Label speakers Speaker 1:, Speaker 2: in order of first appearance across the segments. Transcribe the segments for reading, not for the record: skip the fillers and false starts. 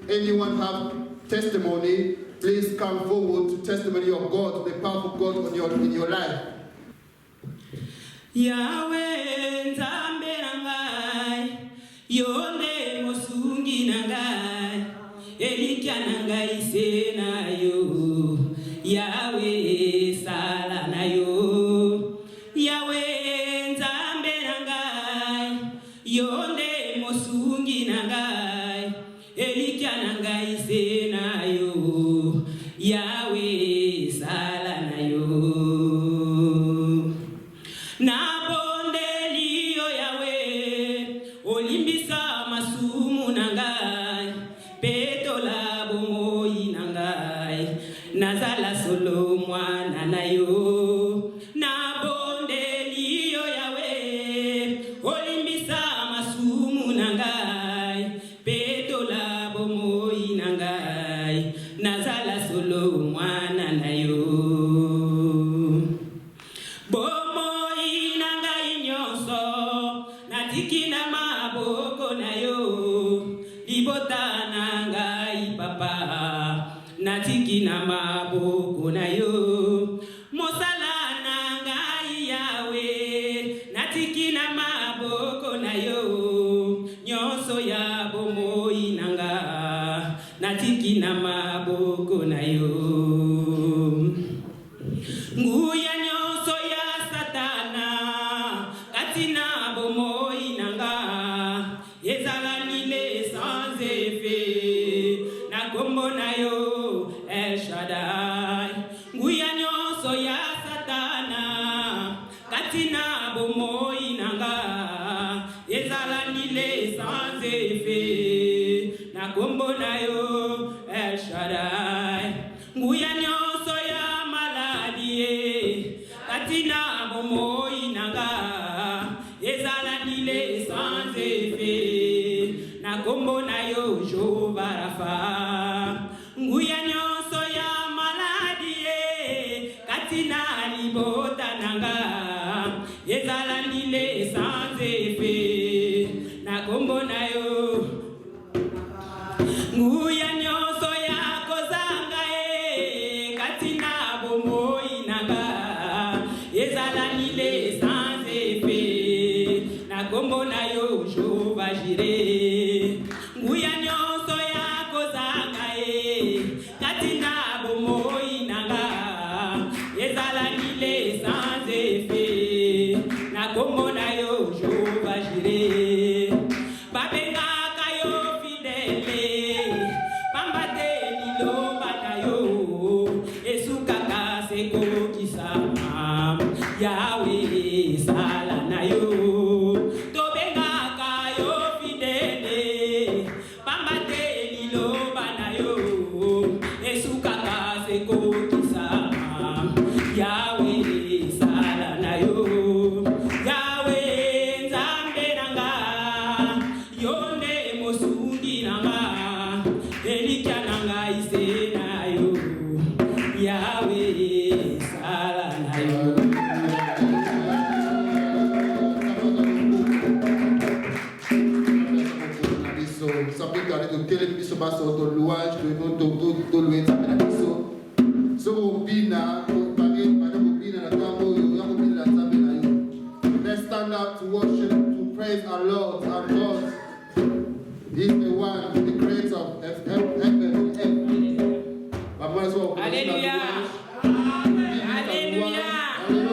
Speaker 1: Anyone have testimony please come forward to testimony of God, the power of God in your life.
Speaker 2: Yahweh nzambe nangai yonde mosungi nangai elikia nangai senayo Yahweh sala nayo Yahweh nzambe nangai yonde mosungi nangai elikia nangai senayo Yahweh sala nayo na bondelio Yahweh olimbisa masumu nangai petola bomoi nangai nazala solo mwana nayo na bondelio Yahweh olimbisa masumu nangai petola bomoi nangai nazala solo mwana nayo Tikina maboko na yo libota nangai papa na tikina maboko na yo mosala nangai Yahweh na tikina maboko na yo nyonso ya bomoi nanga na tikina maboko na yo nguya nyonso ya satana katina bomoi nanga ezalanile sans effet na kombo na yo El Shaddai nguya nyonso ya satana katina bomoi nanga ezalanile sans effet na kombo na yo El Shaddai nguya nyonso ya maladie katina bomoi nanga ezalanile sans effet na kombo na yo Jehovah Rapha nguya nyonso ya maladie katina libota nanga ezalanile sans effet na kombo na yo nguya nyonso ya kozanga katina bomoi nanga ezalanile sans effet na kombo na yo Jehovah Jireh nguya nyonso ya kozanga katina bomoi nanga ezalanile sans effet na kombo na yo Jehovah Jireh babenga kayo fidèle pambate liloba na yo esukaka seko kisama Yahweh sala na yo tobenga kayo fidèle pambate liloba na yo esukaka seko kisama Yahweh sala na yo Yahweh nzambe nanga yonde mosungi nanga elikia nanga ise na yo Yahweh sala na yo
Speaker 1: Sapete alle tutele di biso basso to louange to louange na biso so bina to pare para bina na tambo yo ya bina na tambe na yo. Let's stand up to worship, to praise our Lord, our God. He's the one, the creator of heaven and earth. Hallelujah. Hallelujah.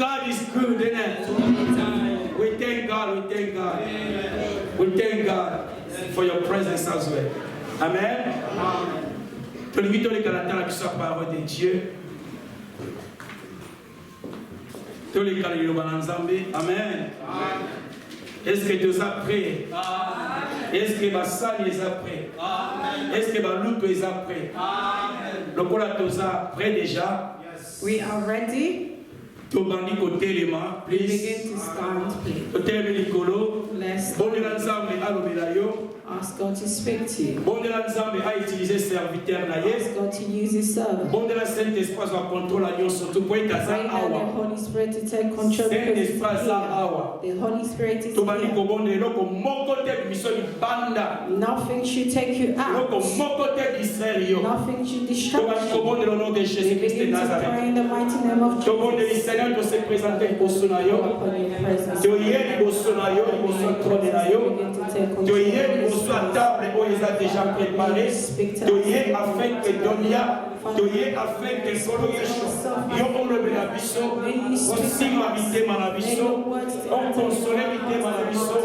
Speaker 3: God is good, isn't it? We thank God, we thank God. We thank God for your presence as well. Amen. Tous les qui sont parole de Dieu. Tous les qui sont Amen. Est-ce que tu es prêt? Est-ce que Bassani est prêt? Est-ce que Balouto est prêt? Le Kola Toza prêt déjà?
Speaker 2: We are ready.
Speaker 3: To bandi côté les mains, please.
Speaker 2: Begin to stand, please.
Speaker 3: Côté les colo.
Speaker 2: Let's
Speaker 3: Bon de l'ensemble à l'obélayo.
Speaker 2: ask God to speak to you.
Speaker 3: Bon de l'ensemble à utiliser serviteur na yes.
Speaker 2: Ask God to use His servant.
Speaker 3: Bon de la Saint-Esprit à contrôler l'agneau surtout pour être à
Speaker 2: Pray that the
Speaker 3: awa.
Speaker 2: Holy Spirit to take control because
Speaker 3: Saint-Esprit
Speaker 2: it's
Speaker 3: à awa.
Speaker 2: here. The Holy Spirit is
Speaker 3: To bandi
Speaker 2: here.
Speaker 3: ko bon de loko moko te mission banda.
Speaker 2: Nothing should take you
Speaker 3: Loko
Speaker 2: out.
Speaker 3: moko te distraire yo.
Speaker 2: Nothing should
Speaker 3: To
Speaker 2: distract
Speaker 3: bandi ko bon
Speaker 2: you.
Speaker 3: de l'au nom de
Speaker 2: We
Speaker 3: Jésus-Christ de
Speaker 2: begin to
Speaker 3: Nazareth.
Speaker 2: pray in the mighty name of
Speaker 3: To bon de
Speaker 2: Jesus.
Speaker 3: Seigneur de se présenter pour son yo.
Speaker 2: Upon your presence.
Speaker 3: To yé liboso na yo, liboso trône na yo.
Speaker 2: Begin to take
Speaker 3: To
Speaker 2: control
Speaker 3: yé
Speaker 2: of this
Speaker 3: liboso à
Speaker 2: place.
Speaker 3: table où ils ont déjà préparé. To yé afin que Donia, to yé afin que Solo yo on le la biso, on sima bité ma biso, on console bité ma biso,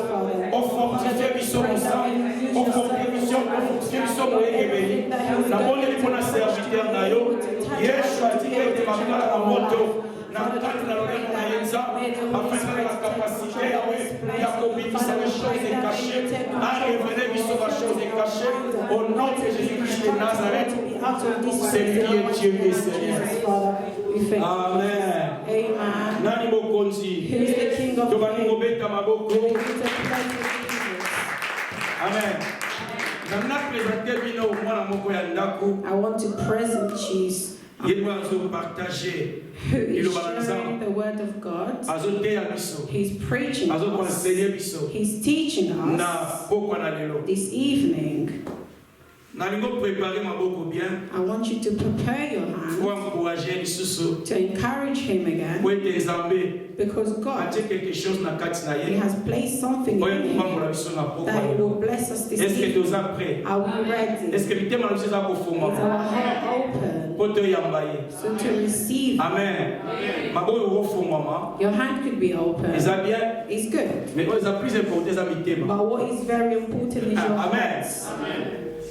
Speaker 3: on fortifie biso ensemble, on fortifie biso mo ekebeli. La bonne est pour la serviteur na yo. Yeshua tique de makala la moto. Na kati na loreno na yenza, afin la capacité ya kobikisa les choses cachées, à révéler biso les choses cachées, au nom de Jésus-Christ de Nazareth, c'est lui qui est Dieu et Seigneur. Amen.
Speaker 2: Amen.
Speaker 3: Nani mokonzi,
Speaker 2: Who is the King of
Speaker 3: tobani
Speaker 2: Kings?
Speaker 3: mobeta maboko.
Speaker 2: Begin to pray to Jesus.
Speaker 3: Amen. Namna présenter bino mwana moko ya ndako.
Speaker 2: I want to present you
Speaker 3: Yebo azo partager.
Speaker 2: who is sharing the word of God.
Speaker 3: Azo te biso.
Speaker 2: He's preaching
Speaker 3: Azo
Speaker 2: us.
Speaker 3: conseiller biso.
Speaker 2: He's teaching
Speaker 3: Na
Speaker 2: us
Speaker 3: pokwa na lelo.
Speaker 2: this evening.
Speaker 3: Nalingo préparer maboko bien.
Speaker 2: I want you to prepare your
Speaker 3: Pour
Speaker 2: hand
Speaker 3: encourager lisusu.
Speaker 2: to encourage him again,
Speaker 3: Pour être nzambe.
Speaker 2: because God,
Speaker 3: Atie quelque chose na kati na
Speaker 2: He
Speaker 3: ye.
Speaker 2: has placed something
Speaker 3: Oye
Speaker 2: in
Speaker 3: kupambola
Speaker 2: him
Speaker 3: biso na pokwa.
Speaker 2: that He will bless us this
Speaker 3: Est-ce que
Speaker 2: evening.
Speaker 3: toza prêt?
Speaker 2: Are we ready?
Speaker 3: Est-ce que bitema na biso za
Speaker 2: Is
Speaker 3: kofungwa?
Speaker 2: our heart open
Speaker 3: Po to yamba ye.
Speaker 2: so to receive?
Speaker 3: Amen. Maboko kofungwa.
Speaker 2: Your hand could be open.
Speaker 3: Eza bien.
Speaker 2: It's good.
Speaker 3: Mais oza plus important eza mitema.
Speaker 2: But what is very important is your
Speaker 3: Amen.
Speaker 2: heart.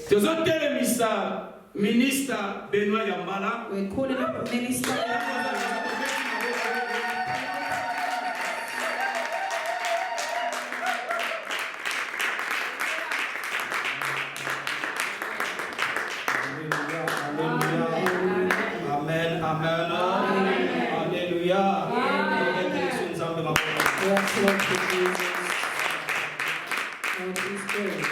Speaker 3: Tozotelemisa ministre Benoît Yambala.
Speaker 2: We're calling up a minister.
Speaker 4: Amen, amen. Alléluia.
Speaker 2: Yes, Lord Jesus. Lord is good.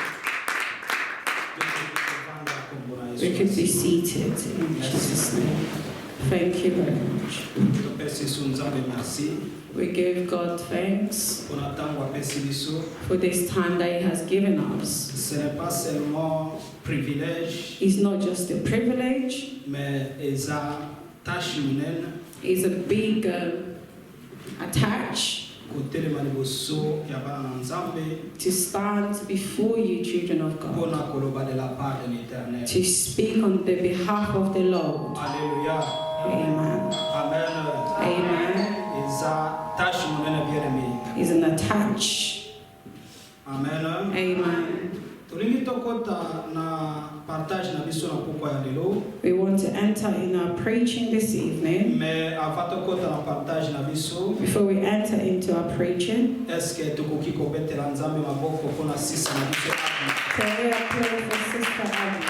Speaker 2: We can be seated in Jesus' name. Thank you very much. We give God thanks for this time that He has given us.
Speaker 4: Ce n'est pas seulement privilège,
Speaker 2: It's not just a privilege,
Speaker 4: mais eza tâche humaine
Speaker 2: it's a big attach
Speaker 4: kotelema liboso ya bana na Nzambe
Speaker 2: to stand before you, children of God,
Speaker 4: mpona koloba de la part de l'Éternel.
Speaker 2: to speak on the behalf of the Lord.
Speaker 4: Alléluia.
Speaker 2: Amen.
Speaker 4: Amen.
Speaker 2: Amen.
Speaker 4: Eza tâche humaine bien-aimée.
Speaker 2: Is an attach.
Speaker 4: Amen.
Speaker 2: Amen.
Speaker 4: Tolingi tokota na partage na biso na pokwa ya lelo,
Speaker 2: We want to enter in our preaching this evening.
Speaker 4: mais avant tokota na partage na biso,
Speaker 2: Before we enter into our preaching,
Speaker 4: est-ce que tokoki kobetela Nzambe maboko mpona sisa na biso?
Speaker 2: can we pray for Sister Abby?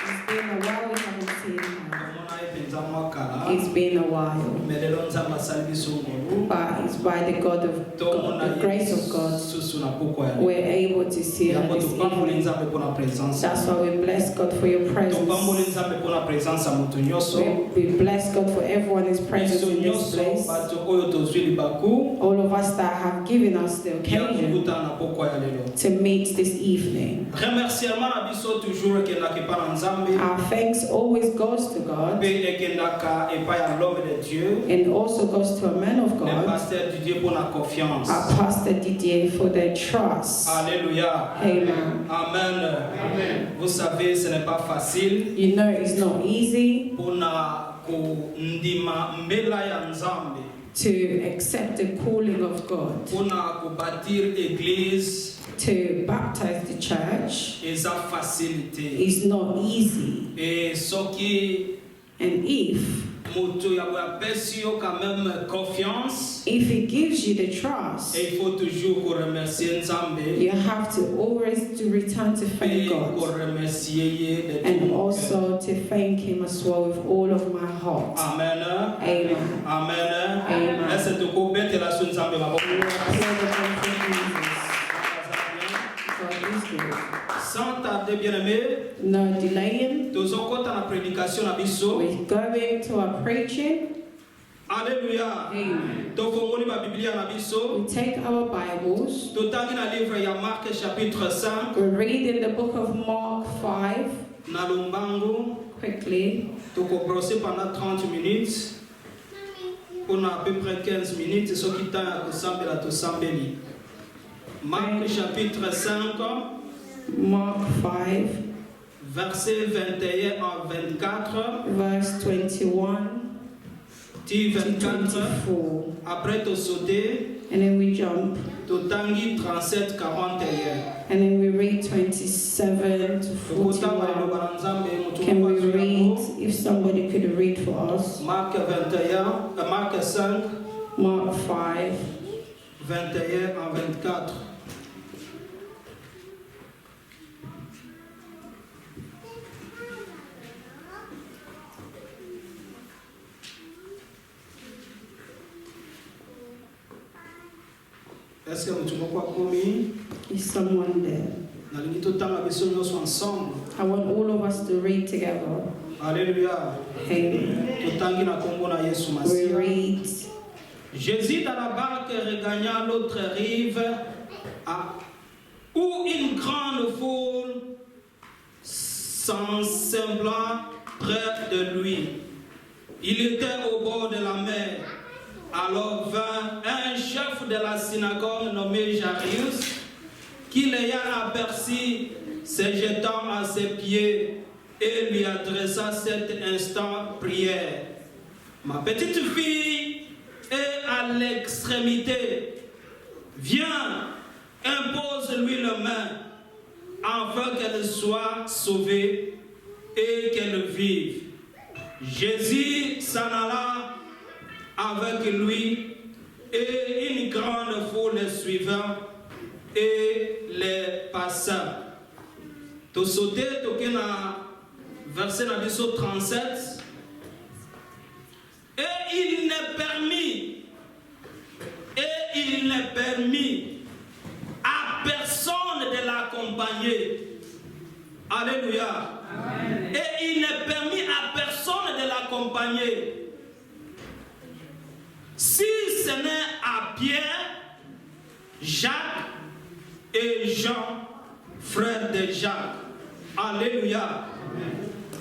Speaker 2: It's been a while we haven't seen her.
Speaker 4: Omona ye penza mwa kala,
Speaker 2: It's been a while.
Speaker 4: mais lelo Nzambe asali biso ngolu.
Speaker 2: But it's by the God of God, the grace of God,
Speaker 4: susu na pokwa ya
Speaker 2: we're
Speaker 4: lelo.
Speaker 2: able to see her
Speaker 4: Yango
Speaker 2: this
Speaker 4: topamboli
Speaker 2: evening.
Speaker 4: Nzambe mpona présence.
Speaker 2: That's why we bless God for your
Speaker 4: Topamboli
Speaker 2: presence.
Speaker 4: Nzambe mpona présence ya moto nyonso.
Speaker 2: We bless God for everyone's presence
Speaker 4: Biso
Speaker 2: in this
Speaker 4: nyonso
Speaker 2: place.
Speaker 4: bato oyo tozwi libaku
Speaker 2: All of us that have given us the
Speaker 4: ya
Speaker 2: occasion
Speaker 4: kokuta na pokwa ya lelo.
Speaker 2: to meet this evening.
Speaker 4: Remerciement na biso toujours ekendaka epai na Nzambe
Speaker 2: Our thanks always goes to God
Speaker 4: mpe ekendaka epai ya l'homme de Dieu,
Speaker 2: and also goes to a man of
Speaker 4: le
Speaker 2: God,
Speaker 4: pasteur Didier pour la confiance.
Speaker 2: our Pastor Didier, for their trust.
Speaker 4: Alléluia.
Speaker 2: Amen.
Speaker 4: Amen. Vous savez, ce n'est pas facile
Speaker 2: You know it's not easy
Speaker 4: pour na kundima mbela ya nzambe
Speaker 2: to accept the calling of God,
Speaker 4: mpona kobâtir église
Speaker 2: to baptize the church,
Speaker 4: eza facilité
Speaker 2: is not easy.
Speaker 4: et soki
Speaker 2: And if
Speaker 4: moto ya apesi yo quand même confiance
Speaker 2: he gives you the trust,
Speaker 4: et il faut toujours remercier nzambe
Speaker 2: you have to always to return to thank
Speaker 4: et
Speaker 2: God
Speaker 4: remercier ye de tout
Speaker 2: and
Speaker 4: mon cœur.
Speaker 2: also to thank him as well with all of my heart.
Speaker 4: Amen.
Speaker 2: Amen.
Speaker 4: Amen.
Speaker 2: Amen.
Speaker 4: Est-ce que tu peux la son nzambe maboko?
Speaker 2: We applaud the name of Jesus. God is good.
Speaker 4: Sans tarder, bien-aimé,
Speaker 2: No delaying.
Speaker 4: tozokota na prédication na biso.
Speaker 2: We're going to our preaching.
Speaker 4: Alléluia.
Speaker 2: Amen.
Speaker 4: Tofongoli ba Biblia na biso.
Speaker 2: We take our Bibles.
Speaker 4: Totangi na livre ya Marc chapitre 5
Speaker 2: We read in the book of Mark 5
Speaker 4: na lombango.
Speaker 2: quickly.
Speaker 4: Tokobrosser pendant 30 minutes. On a à peu près 15 minutes. Ce qui t'a à kosambela tosambeli. Marc chapitre 5
Speaker 2: Mark 5,
Speaker 4: verset 21 à 24.
Speaker 2: verse 21
Speaker 4: Ti
Speaker 2: to
Speaker 4: 24.
Speaker 2: 24.
Speaker 4: Après te sauter.
Speaker 2: And then we jump.
Speaker 4: Totangi 37 41.
Speaker 2: And then we read 27 to 41. Can we read, if somebody could read for us?
Speaker 4: Marc 21, Marc 5,
Speaker 2: Mark 5,
Speaker 4: 21 à 24. Est-ce que vous avez
Speaker 2: is someone there?
Speaker 4: ensemble?
Speaker 2: I want all of us to read together.
Speaker 4: Alléluia.
Speaker 2: Amen. We read.
Speaker 4: Jésus dans la barque regagna l'autre rive où une grande foule s'assembla près de lui. Il était au bord de la mer. Alors vint un chef de la synagogue nommé Jairus, qui l'ayant aperçu, se jetant à ses pieds et lui adressa cet instant prière. Ma petite fille est à l'extrémité. Viens, impose-lui la main, afin qu'elle soit sauvée et qu'elle vive. Jésus s'en alla avec lui et une grande foule le suivant et les passa. Tu sauté, tu na verset na biso 37. Et il n'est permis à personne de l'accompagner. Alléluia. Amen. Et il n'est permis à personne de l'accompagner. Si ce n'est à Pierre, Jacques et Jean, frères de Jacques. Alléluia.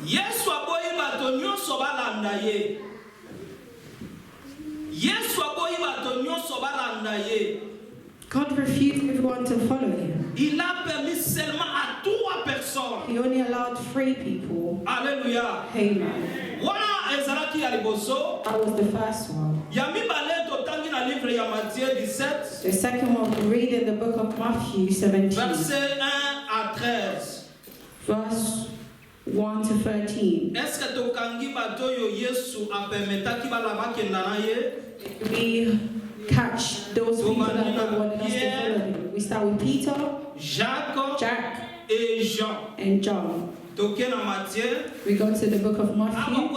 Speaker 4: Yesu aboyi bato nyonso balanda ye. Yesu aboyi bato nyonso balanda ye.
Speaker 2: God refused everyone to follow him.
Speaker 4: Il a permis seulement à 3 personnes.
Speaker 2: He only allowed 3 people.
Speaker 4: Alléluia.
Speaker 2: Amen.
Speaker 4: Wana ezalaki ya liboso.
Speaker 2: That was the first one.
Speaker 4: Ya mibale totangi na livre ya Matthieu 17.
Speaker 2: The second one, we read in the book of Matthew 17,
Speaker 4: Verset 1 à 13.
Speaker 2: verse 1 to 13.
Speaker 4: Est-ce que tokangi bato yo Yesu apermetaki balaba kenda na ye?
Speaker 2: We catch those people that God wanted us to follow him. We start with Peter,
Speaker 4: Jacques
Speaker 2: Jack,
Speaker 4: et Jean.
Speaker 2: and John.
Speaker 4: Toke na Matthieu.
Speaker 2: We go to the book of Matthew.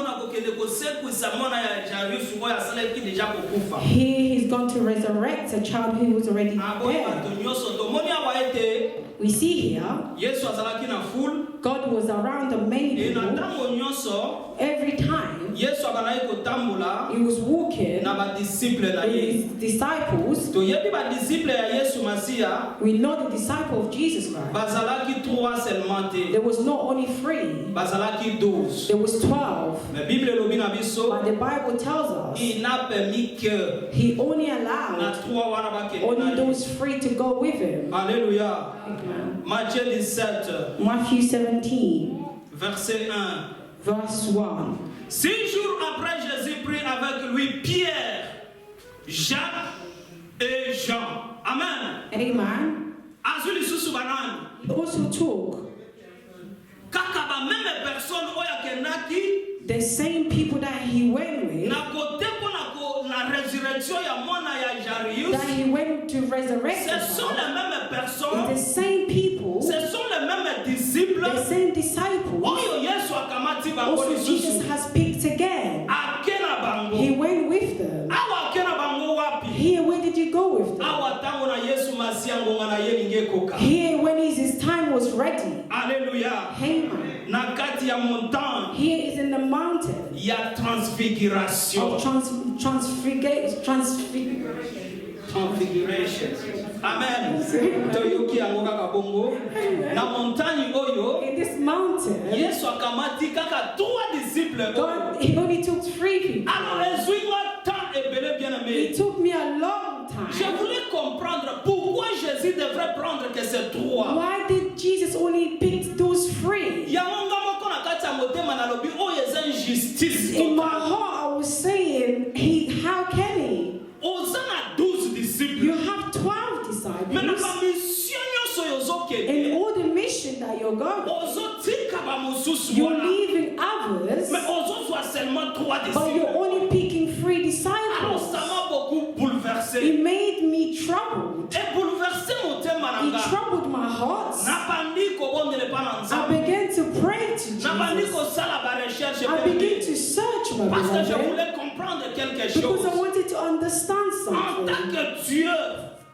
Speaker 2: Here he's going to resurrect a child who was already dead. We see here, God was around the many people. Every time he was walking with his disciples. We know the disciple of Jesus Christ. There was not only 3, there was 12. But the Bible tells us he only allowed only those 3 to go with him.
Speaker 4: Alléluia.
Speaker 2: Amen.
Speaker 4: Matthieu 17,
Speaker 2: Matthew 17,
Speaker 4: verset 1.
Speaker 2: verse 1.
Speaker 4: 6 jours après, Jésus prit avec lui Pierre, Jacques et Jean. Amen.
Speaker 2: Amen.
Speaker 4: Azuli susu banani.
Speaker 2: He also took
Speaker 4: Kaka ba même personne oya kenaki.
Speaker 2: the same people that he went with,
Speaker 4: Na kote ko na résurrection ya mwana ya Jairus.
Speaker 2: that he went to resurrect.
Speaker 4: Ce sont les mêmes personnes.
Speaker 2: The same people,
Speaker 4: Ce sont les mêmes disciples.
Speaker 2: the same disciples.
Speaker 4: Oyo Yesu akamati bango
Speaker 2: Also, Jesus
Speaker 4: lisusu.
Speaker 2: has picked again.
Speaker 4: Akena bango.
Speaker 2: He went with them.
Speaker 4: Awa akena bango wapi?
Speaker 2: Here, where did you go with them?
Speaker 4: Awa tango na Yesu masia ngonga na ye linge koka.
Speaker 2: Here, when his time was ready.
Speaker 4: Alléluia.
Speaker 2: Amen.
Speaker 4: Na kati ya montagne
Speaker 2: Here is in the mountain
Speaker 4: ya transfiguration.
Speaker 2: of
Speaker 4: Transfiguration. Amen. Toyoki yango kaka bongo. Na montagne oyo
Speaker 2: in this mountain.
Speaker 4: Yesu akamati kaka 3 disciples.
Speaker 2: God, he only took 3 people.
Speaker 4: Alors ezwinga temps ebele bien aimé.
Speaker 2: It took me a long
Speaker 4: Je
Speaker 2: time.
Speaker 4: voulais comprendre pourquoi Jésus devrait prendre que ces 3.
Speaker 2: Why did Jesus only pick those 3?
Speaker 4: Yango moko na kati ya motema na lobi oyo eza injustice
Speaker 2: In my
Speaker 4: totale.
Speaker 2: heart, I was saying, how can he?
Speaker 4: Oza na 12 disciples.
Speaker 2: You have 12
Speaker 4: Mais na
Speaker 2: disciples.
Speaker 4: ba mission nyonso
Speaker 2: In
Speaker 4: yozokende.
Speaker 2: all the mission that you're going,
Speaker 4: Ozotika ba mosusu
Speaker 2: you're
Speaker 4: wana.
Speaker 2: leaving others,
Speaker 4: Mais ozozwa seulement 3
Speaker 2: but
Speaker 4: disciples.
Speaker 2: you're only picking 3
Speaker 4: Alors
Speaker 2: disciples.
Speaker 4: ça m'a beaucoup bouleversé.
Speaker 2: It made me troubled.
Speaker 4: Et bouleversé motema na
Speaker 2: It
Speaker 4: nga.
Speaker 2: troubled my heart.
Speaker 4: Napandi kobondele pa na
Speaker 2: I
Speaker 4: Nzambe.
Speaker 2: began to pray to
Speaker 4: Napandi
Speaker 2: Jesus.
Speaker 4: kosala ba recherche
Speaker 2: I
Speaker 4: pe.
Speaker 2: began to search, my
Speaker 4: Parce que je
Speaker 2: beloved,
Speaker 4: voulais comprendre quelque
Speaker 2: because I
Speaker 4: chose.
Speaker 2: wanted to understand
Speaker 4: En tant
Speaker 2: something.
Speaker 4: que Dieu,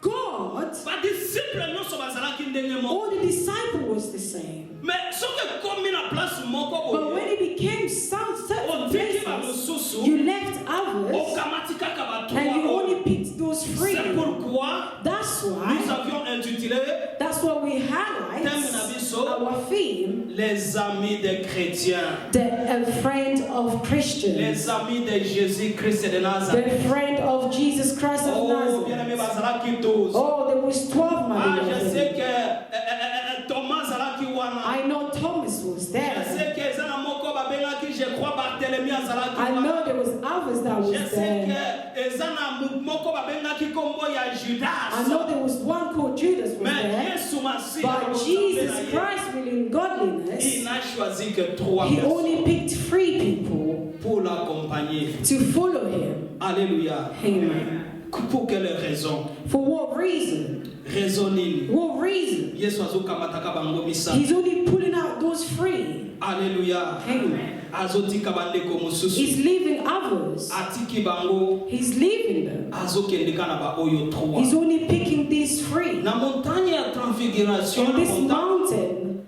Speaker 2: God,
Speaker 4: ba disciple nyonso bazalaki ndenge moko.
Speaker 2: all the disciples was the same.
Speaker 4: Mais soki komi na place moko
Speaker 2: But
Speaker 4: boye,
Speaker 2: when it became some certain
Speaker 4: otiki ba
Speaker 2: places,
Speaker 4: mosusu,
Speaker 2: you left others
Speaker 4: okamati kaka ba
Speaker 2: and you
Speaker 4: 3
Speaker 2: only
Speaker 4: oyo.
Speaker 2: picked those 3.
Speaker 4: C'est pourquoi
Speaker 2: That's
Speaker 4: nous
Speaker 2: why,
Speaker 4: avions intitulé
Speaker 2: that's why we highlight
Speaker 4: thème na biso
Speaker 2: our theme,
Speaker 4: les amis des chrétiens,
Speaker 2: a friend of Christians,
Speaker 4: les amis de Jésus-Christ de Nazareth.
Speaker 2: the friend of Jesus Christ of
Speaker 4: Oh, bien aimé,
Speaker 2: Nazareth.
Speaker 4: bazalaki 12.
Speaker 2: Oh, there was 12, my
Speaker 4: Ah, je
Speaker 2: beloved.
Speaker 4: sais que Thomas azalaki wana.
Speaker 2: I know Thomas was
Speaker 4: Je
Speaker 2: there.
Speaker 4: sais que eza na moko babengaki, je crois Barthélemy azalaki
Speaker 2: I
Speaker 4: wana.
Speaker 2: know there was others that was
Speaker 4: Je sais
Speaker 2: there.
Speaker 4: que eza na moko babengaki kombo ya
Speaker 2: I
Speaker 4: Judas.
Speaker 2: know there was one called Judas was
Speaker 4: Mais
Speaker 2: there.
Speaker 4: Yesu Masihi
Speaker 2: But Jesus Christ,
Speaker 4: il
Speaker 2: willing godliness,
Speaker 4: n'a choisi que 3
Speaker 2: he
Speaker 4: personnes
Speaker 2: only picked 3 people
Speaker 4: pour l'accompagner.
Speaker 2: to follow him.
Speaker 4: Alléluia.
Speaker 2: Amen.
Speaker 4: Pour quelle raison?
Speaker 2: For what reason?
Speaker 4: Raison nini?
Speaker 2: What reason?
Speaker 4: Yesu azokamataka bango misa.
Speaker 2: He's only pulling out those 3.
Speaker 4: Alléluia.
Speaker 2: Amen.
Speaker 4: Azotika bandeko mosusu.
Speaker 2: He's leaving others.
Speaker 4: Atiki bango.
Speaker 2: He's leaving them.
Speaker 4: Azokendeka na ba oyo 3.
Speaker 2: He's only picking these 3.
Speaker 4: Na montagne ya transfiguration
Speaker 2: On
Speaker 4: na
Speaker 2: this
Speaker 4: montagne.
Speaker 2: mountain,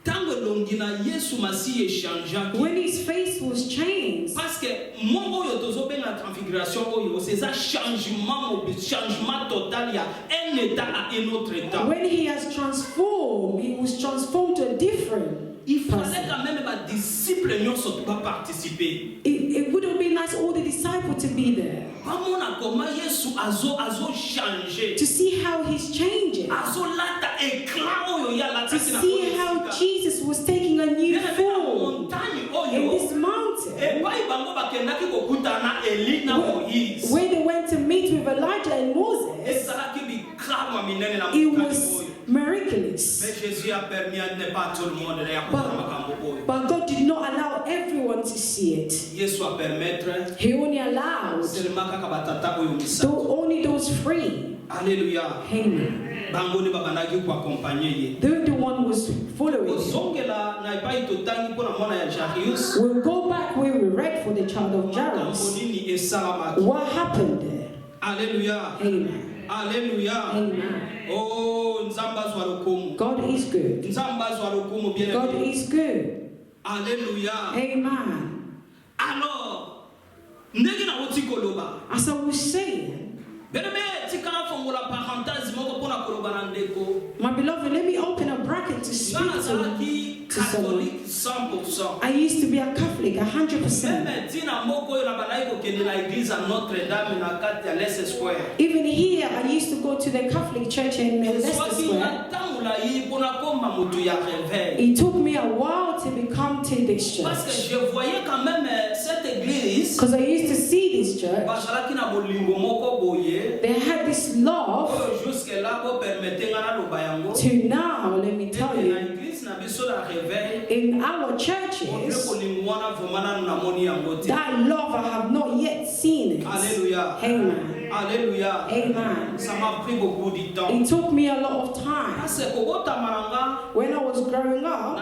Speaker 4: Tango longi na Yesu Masihi échangeaki.
Speaker 2: when his face was changed,
Speaker 4: Parce que mon oyo tozobenga transfiguration oyo c'est ça changement total ya un état à un autre état.
Speaker 2: when he has transformed, he was transformed to a different
Speaker 4: Il fallait
Speaker 2: person.
Speaker 4: quand même ba disciples nyonso ba participer.
Speaker 2: It would have been nice all the disciples to be there
Speaker 4: Bamona koma Yesu azo changer.
Speaker 2: to see how he's changing,
Speaker 4: Azo lata éclat oyo ya lata
Speaker 2: to see how Jesus was taking a new form
Speaker 4: montagne
Speaker 2: in
Speaker 4: oyo.
Speaker 2: this mountain.
Speaker 4: Et bai bango bakendaki kokutana Eli na Moïse.
Speaker 2: When they went to meet with Elijah and Moses,
Speaker 4: Ezalaki bikrama minene na
Speaker 2: it
Speaker 4: montagne
Speaker 2: was
Speaker 4: oyo.
Speaker 2: miraculous.
Speaker 4: Mais Jésus a permis à ne pas tout le monde de comprendre makambo oyo.
Speaker 2: But God did not allow everyone to see it.
Speaker 4: Yesu a permettre
Speaker 2: He only allowed
Speaker 4: seulement kaka batata oyo misa.
Speaker 2: only those 3.
Speaker 4: Alléluia.
Speaker 2: Amen.
Speaker 4: Bango ne babandaki ko accompagner ye.
Speaker 2: The one was following him.
Speaker 4: Ozongela na epai totangi mpona mwana ya Jairus.
Speaker 2: We'll go back where we read for the child of
Speaker 4: Makambo
Speaker 2: Jairus.
Speaker 4: nini esalamaki.
Speaker 2: What happened there?
Speaker 4: Alléluia.
Speaker 2: Amen.
Speaker 4: Alléluia.
Speaker 2: Amen.
Speaker 4: Oh, nzamba zwa lokumu.
Speaker 2: God is good.
Speaker 4: Nzamba zwa lokumu bien
Speaker 2: God
Speaker 4: aimé.
Speaker 2: is good.
Speaker 4: Alléluia.
Speaker 2: Amen.
Speaker 4: Alors, ndenge na oti koloba.
Speaker 2: As I was saying,
Speaker 5: My beloved, let me open a bracket to speak to someone. I used to be a Catholic, 100%. Even here, I used to go to the Catholic church in Leicester Square. It took me a while to become to this church. Because I used to see this church. They had this love to now, let me tell you, in our churches, that love I have not yet seen it.
Speaker 4: Alléluia.
Speaker 5: Amen.
Speaker 4: Alléluia.
Speaker 5: Amen.
Speaker 4: Ça m'a pris beaucoup de temps.
Speaker 5: It took me a lot of time. When I was growing up,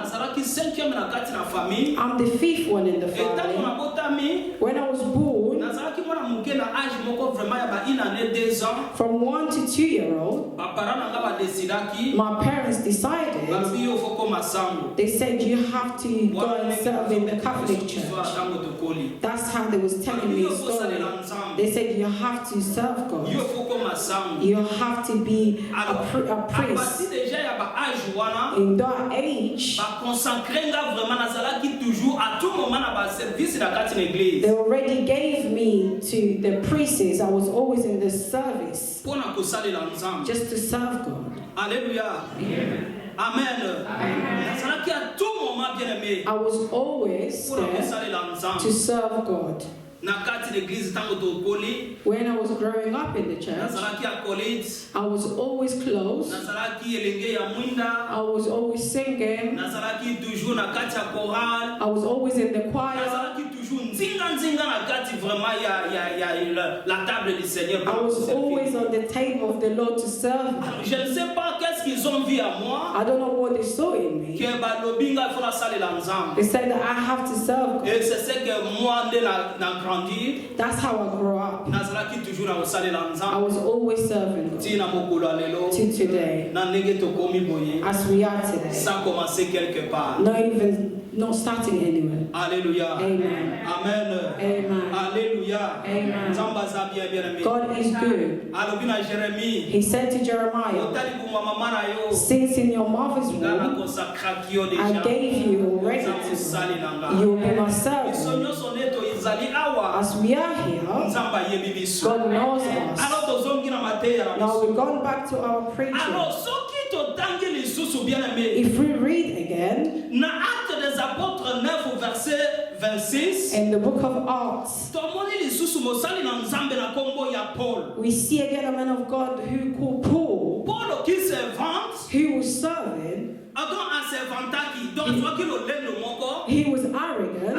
Speaker 5: I'm the fifth one in the family. When I was born, from 1 to 2 year old, my parents decided, they said you have to go and serve in the Catholic church. That's how they was telling me a story. They said you have to serve God. You have to be a priest. In that age, they already gave me to the priests. I was always in the service just to serve God.
Speaker 4: Alléluia.
Speaker 5: Amen.
Speaker 4: Amen.
Speaker 5: I was always there to serve God. When I was growing up in the church, I was always close. I was always singing. I was always in the choir. I was always on the table of the Lord to serve Him. I don't know what they saw in me. They said that I have to serve God. That's how I grew up. I was always serving God. To today. As we are today. Not starting anywhere.
Speaker 4: Alléluia.
Speaker 5: Amen.
Speaker 4: Amen.
Speaker 5: Amen.
Speaker 4: Alléluia.
Speaker 5: Amen. God is good. He said to Jeremiah, since in your mother's womb, I gave you already to me. You will be my servant. As we are here, God knows us. Now we've gone back to our preaching. If we read again, in the book of Acts, we see again a man of God who called Paul, who was serving. He was arrogant.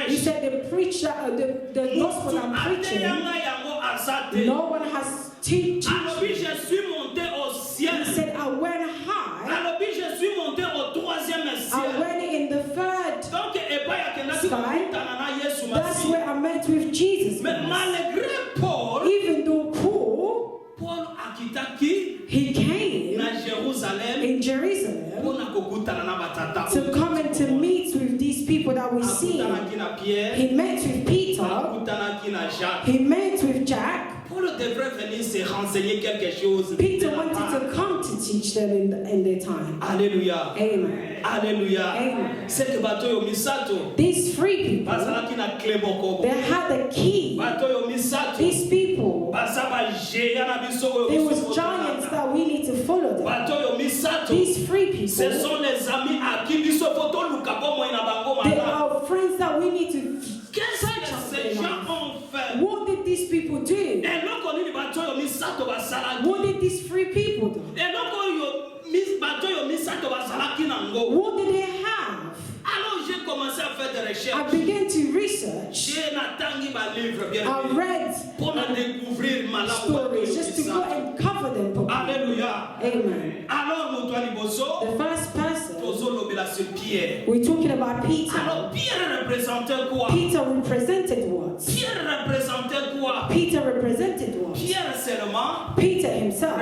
Speaker 5: He said, the preacher, the gospel I'm preaching, no one has teach. He said, I went high. I went in the third sky. That's where I met with Jesus. Even though Paul, he came in Jerusalem to come and to meet with these people that we see. He met with Peter. He met with Jack. Peter wanted to come to teach them in their time.
Speaker 4: Alléluia.
Speaker 5: Amen.
Speaker 4: Alléluia.
Speaker 5: Amen. These three people, they had the key. These people, there was giants that we need to follow them. These three people, they are friends that we need to search out. What did these people do? What did these three people do? What did they have? I began to research. I read stories just to go and cover them properly. Amen. The first person, we're talking about Peter. Peter represented what? Peter represented what? Peter himself,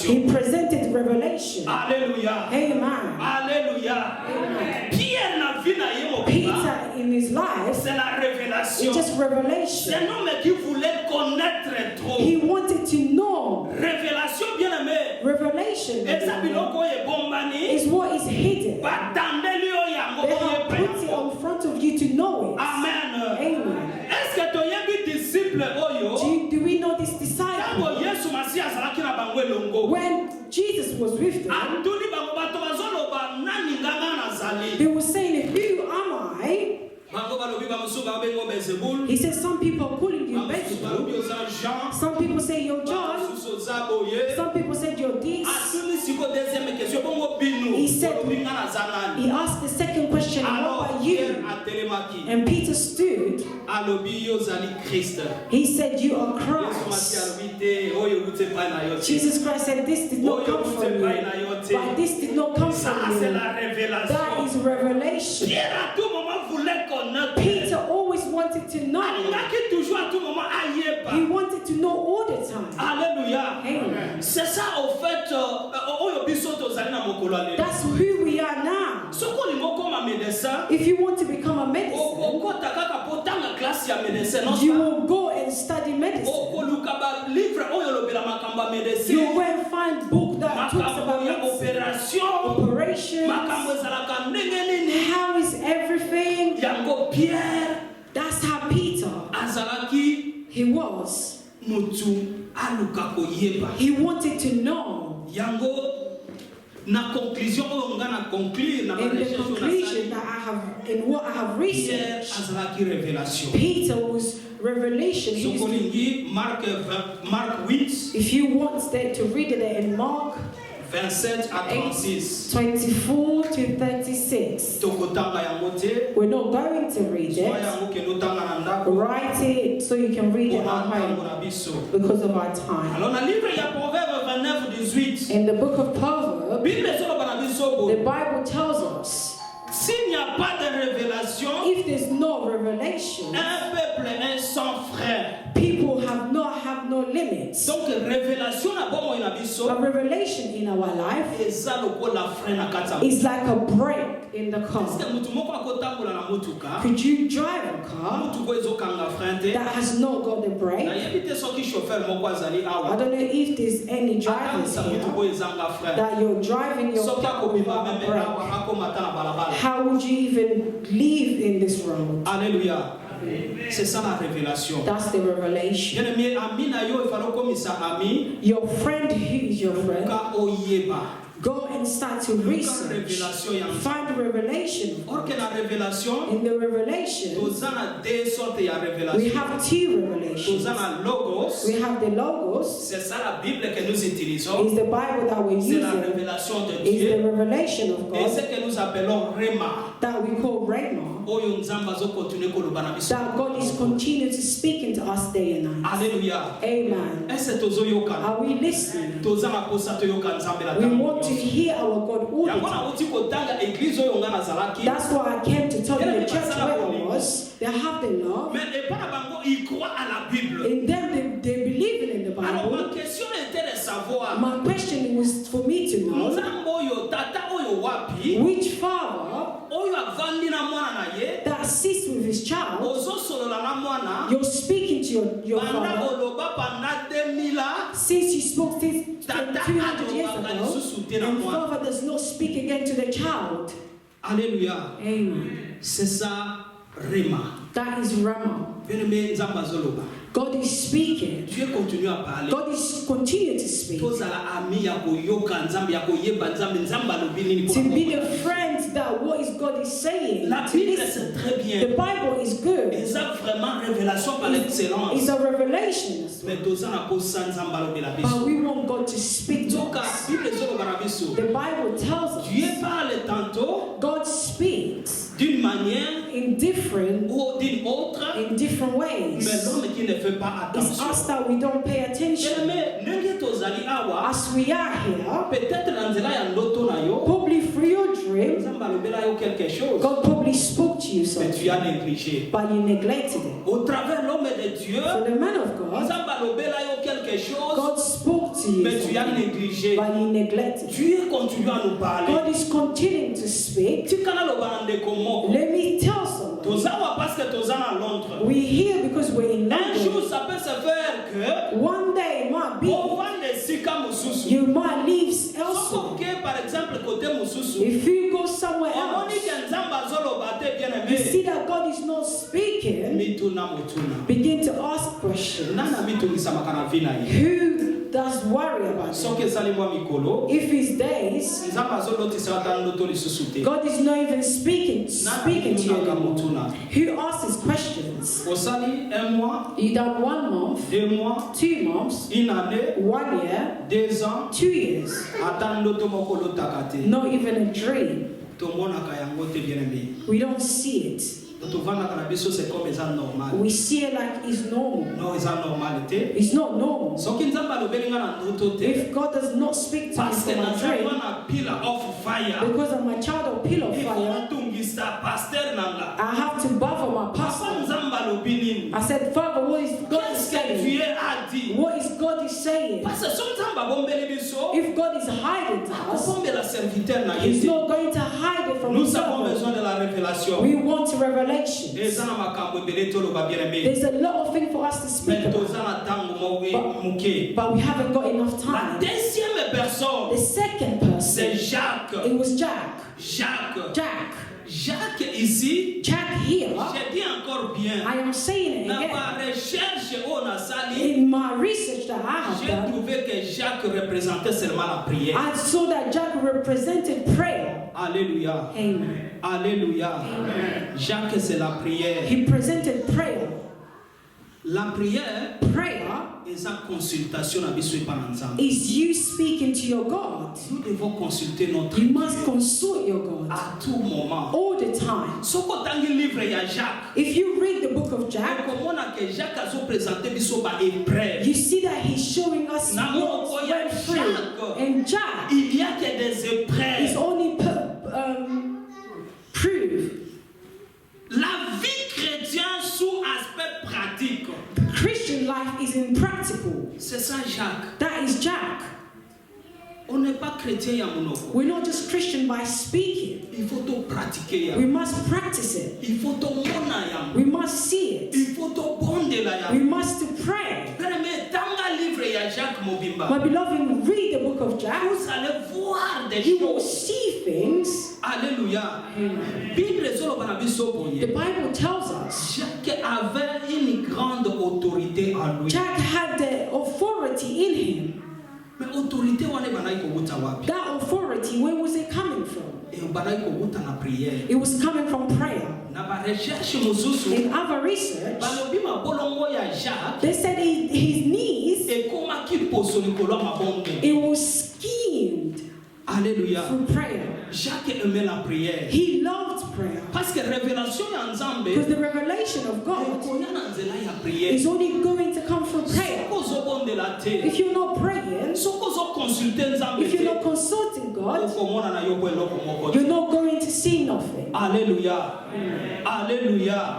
Speaker 5: he presented revelation.
Speaker 4: Alléluia.
Speaker 5: Amen.
Speaker 4: Alléluia.
Speaker 5: Amen.
Speaker 4: Pierre n'a vu na yemo.
Speaker 5: Peter in his his life,
Speaker 4: c'est la révélation.
Speaker 5: it's just revelation.
Speaker 4: C'est un homme qui voulait connaître trop.
Speaker 5: He wanted to know.
Speaker 4: Révélation, bien aimé.
Speaker 5: Revelation is what is hidden. They have put it in front of you to know it.
Speaker 4: Amen.
Speaker 5: Amen.
Speaker 4: Est-ce que tu as disciple
Speaker 5: do we know this disciple? When Jesus was with them, they were saying, who am I? He said, some people are calling you Beelzebul. Some people say you're John. Some people said you're this. He asked the second question, what about you? And Peter stood. He said, you are Christ. Jesus Christ said, this did not come from you. But this did not come from you. That is revelation. Peter always wanted to know. He wanted to know all the time.
Speaker 4: Alléluia.
Speaker 5: Amen.
Speaker 4: C'est ça au fait
Speaker 5: That's who we are now. If you want to become a medicine, you will go and study medicine. You will go and find books that talks about medicine, operations, how is everything. That's how Peter, he was. He wanted to know.
Speaker 4: In the
Speaker 5: conclusion that I have, in what I have researched, Peter was revelation. If you want to read it in Mark 24 to 36. We're not going to read it. Write it so you can read it at home because of our time. In the book of Proverbs, the Bible tells us,
Speaker 4: s'il n'y a pas de révélation,
Speaker 5: if there's no revelation,
Speaker 4: un peuple est sans frère.
Speaker 5: People have no limits.
Speaker 4: Donc révélation
Speaker 5: a revelation in our life is like a brake in the car. Could you drive a car that has not got the brake? I don't know if there's any drivers here that you're driving your car without a brake. How would you even live in this road?
Speaker 4: Alléluia. C'est ça la révélation.
Speaker 5: That's the revelation. Your friend who is your friend, go and start to research. Find revelation. In the revelation, we have two revelations. We have the Logos. It's the Bible that we're using. It's the revelation of God that we call Rhema. That God is continuing to speak into us day and night.
Speaker 4: Alleluia.
Speaker 5: Amen. Are we listening? We want to hear our God all the time. That's why I came to tell you the church where I was. They have the love. In them, they believe in the Bible. My question was for me to know which father that sits with his child, you're speaking to your father since you spoke 200 years ago, and father does not speak again to the child.
Speaker 4: Alléluia.
Speaker 5: Amen.
Speaker 4: C'est ça, Rhema.
Speaker 5: That is Rhema. God is speaking. God is continuing to speak. To be the friends that what is God is saying. The Bible is good. It's a revelation. But we want God to speak to us. The Bible tells us God speaks
Speaker 4: d'une manière
Speaker 5: in different
Speaker 4: ou d'une autre,
Speaker 5: in different ways.
Speaker 4: Mais l'homme qui ne fait pas
Speaker 5: It's
Speaker 4: attention.
Speaker 5: us that we don't pay attention. As we are here, probably through your dream, God probably spoke to you something, but you neglected it.
Speaker 4: Au travers l'homme de Dieu,
Speaker 5: For the man of God, God spoke to you
Speaker 4: mais tu as
Speaker 5: something,
Speaker 4: négligé.
Speaker 5: but you neglected it.
Speaker 4: Dieu continue à nous parler.
Speaker 5: God is continuing to speak. Let me tell someone. We're here because we're in
Speaker 4: Un jour,
Speaker 5: London.
Speaker 4: ça peut se faire que
Speaker 5: One day it might be
Speaker 4: you
Speaker 5: you might leave elsewhere.
Speaker 4: par exemple, côté Mususu,
Speaker 5: If you go somewhere
Speaker 4: on
Speaker 5: else,
Speaker 4: dit que Nzamba Zolobate bien
Speaker 5: you
Speaker 4: aimé.
Speaker 5: see that God is not speaking,
Speaker 4: Mituna mutuna.
Speaker 5: begin to ask questions.
Speaker 4: Nana mitungisa makana vina hii.
Speaker 5: Who does worry about it?
Speaker 4: Soke sali mwa mikolo.
Speaker 5: If his days,
Speaker 4: Nzamba Zoloti sawata ndoto lisusute.
Speaker 5: God is not even speaking to you anymore.
Speaker 4: Mutuna.
Speaker 5: Who asks questions?
Speaker 4: Osali un mois,
Speaker 5: You done 1 month,
Speaker 4: 2 mois,
Speaker 5: 2 months,
Speaker 4: une année,
Speaker 5: 1 year,
Speaker 4: 2 ans.
Speaker 5: 2 years,
Speaker 4: Ata ndoto mokolo takate.
Speaker 5: not even a dream.
Speaker 4: Tomona kayango te bien aimé.
Speaker 5: We don't see it.
Speaker 4: Tovana kanabiso c'est comme ça normal.
Speaker 5: We see it like it's normal.
Speaker 4: Non, c'est normalité.
Speaker 5: It's not normal.
Speaker 4: Soki nzamba lobelinga na ndoto te.
Speaker 5: If God does not speak to me
Speaker 4: Parce que
Speaker 5: from
Speaker 4: na
Speaker 5: a dream,
Speaker 4: na pillar of fire.
Speaker 5: because I'm a child of pillar of
Speaker 4: Il
Speaker 5: fire,
Speaker 4: faut tungisa pasteur nanga.
Speaker 5: I have to bother my
Speaker 4: Papa
Speaker 5: pastor.
Speaker 4: nzamba lobini.
Speaker 5: I said, Father, what is God
Speaker 4: Qu'est-ce que
Speaker 5: saying?
Speaker 4: Dieu a dit?
Speaker 5: What is God is saying?
Speaker 4: Parce que son nzamba bombeli biso.
Speaker 5: If God is hiding to us,
Speaker 4: Bombe la serviteur na
Speaker 5: He's
Speaker 4: yesi.
Speaker 5: not going to hide it from
Speaker 4: Nous
Speaker 5: His
Speaker 4: avons
Speaker 5: servant.
Speaker 4: besoin de la révélation.
Speaker 5: We want revelation.
Speaker 4: Eza na makambo ebele toloba bien aimé.
Speaker 5: There's a lot of things for us to speak
Speaker 4: Mais
Speaker 5: about,
Speaker 4: toza na tango moke.
Speaker 5: but we haven't got enough
Speaker 4: La
Speaker 5: time.
Speaker 4: deuxième personne,
Speaker 5: The second
Speaker 4: c'est
Speaker 5: person,
Speaker 4: Jacques.
Speaker 5: it was Jack.
Speaker 4: Jacques.
Speaker 5: Jack.
Speaker 4: Jacques ici,
Speaker 5: Jack here,
Speaker 4: j'ai dit encore bien.
Speaker 5: I am saying it
Speaker 4: Dans
Speaker 5: again.
Speaker 4: ma recherche au Nasali,
Speaker 5: In my research that I have
Speaker 4: j'ai
Speaker 5: done,
Speaker 4: trouvé que Jacques représentait seulement la prière.
Speaker 5: I saw that Jack represented prayer.
Speaker 4: Alléluia.
Speaker 5: Amen.
Speaker 4: Alléluia. Jacques, c'est la prière.
Speaker 5: He presented prayer.
Speaker 4: La prière
Speaker 5: Prayer
Speaker 4: est sa consultation à biso par ensemble.
Speaker 5: is you speaking to your God.
Speaker 4: Nous devons consulter notre
Speaker 5: You must consult your God
Speaker 4: à tout moment.
Speaker 5: all the time.
Speaker 4: Soko tangi livre ya Jacques.
Speaker 5: If you read the book of Jack,
Speaker 4: Comment que Jacques a présenté biso ba épreuve.
Speaker 5: you see that he's showing us
Speaker 4: Na
Speaker 5: what
Speaker 4: moko ya
Speaker 5: went through.
Speaker 4: Jacques.
Speaker 5: And Jack
Speaker 4: Il y a que des
Speaker 5: is
Speaker 4: épreuves.
Speaker 5: only prove
Speaker 4: La vie chrétienne sous aspect pratique.
Speaker 5: Christian life is in practical.
Speaker 4: C'est ça Jacques.
Speaker 5: That is Jack.
Speaker 4: On n'est pas chrétien ya monoko.
Speaker 5: We're not just Christian by speaking.
Speaker 4: Il faut tout pratiquer ya.
Speaker 5: We must practice it.
Speaker 4: Il faut tout mona ya.
Speaker 5: We must see it.
Speaker 4: Il faut tout bonde la ya.
Speaker 5: We must pray.
Speaker 4: Mais tanga livre ya Jacques Mobimba.
Speaker 5: My beloved, read the book of Jack.
Speaker 4: Vous allez voir des
Speaker 5: You will
Speaker 4: choses.
Speaker 5: see things.
Speaker 4: Alléluia. Bible solo bana biso
Speaker 5: The
Speaker 4: boye.
Speaker 5: Bible tells us
Speaker 4: Jacques avait une grande autorité en lui.
Speaker 5: Jack had the authority in him.
Speaker 4: Mais autorité wana bana iko wuta wapi?
Speaker 5: That authority, where was it coming from?
Speaker 4: Et bana iko wuta na prière.
Speaker 5: It was coming from prayer.
Speaker 4: Na ba recherche mosusu.
Speaker 5: In other research,
Speaker 4: Balobi mabolongo ya Jacques.
Speaker 5: they said his knees,
Speaker 4: Ekomaki poso likolo ya mabongo.
Speaker 5: it was schemed
Speaker 4: Alléluia.
Speaker 5: through prayer.
Speaker 4: Jacques aimait la prière.
Speaker 5: He loved prayer.
Speaker 4: Parce que révélation ya Nzambe
Speaker 5: Because the revelation of God
Speaker 4: ekoya na nzela ya prière.
Speaker 5: is only going to come from prayer.
Speaker 4: Soko ozobondela te.
Speaker 5: If you're not praying,
Speaker 4: Soko ozoconsulte Nzambe
Speaker 5: if you're
Speaker 4: te.
Speaker 5: not consulting God,
Speaker 4: Okomona na yo po eloko moko te.
Speaker 5: you're not going to see nothing.
Speaker 4: Alléluia. Alléluia.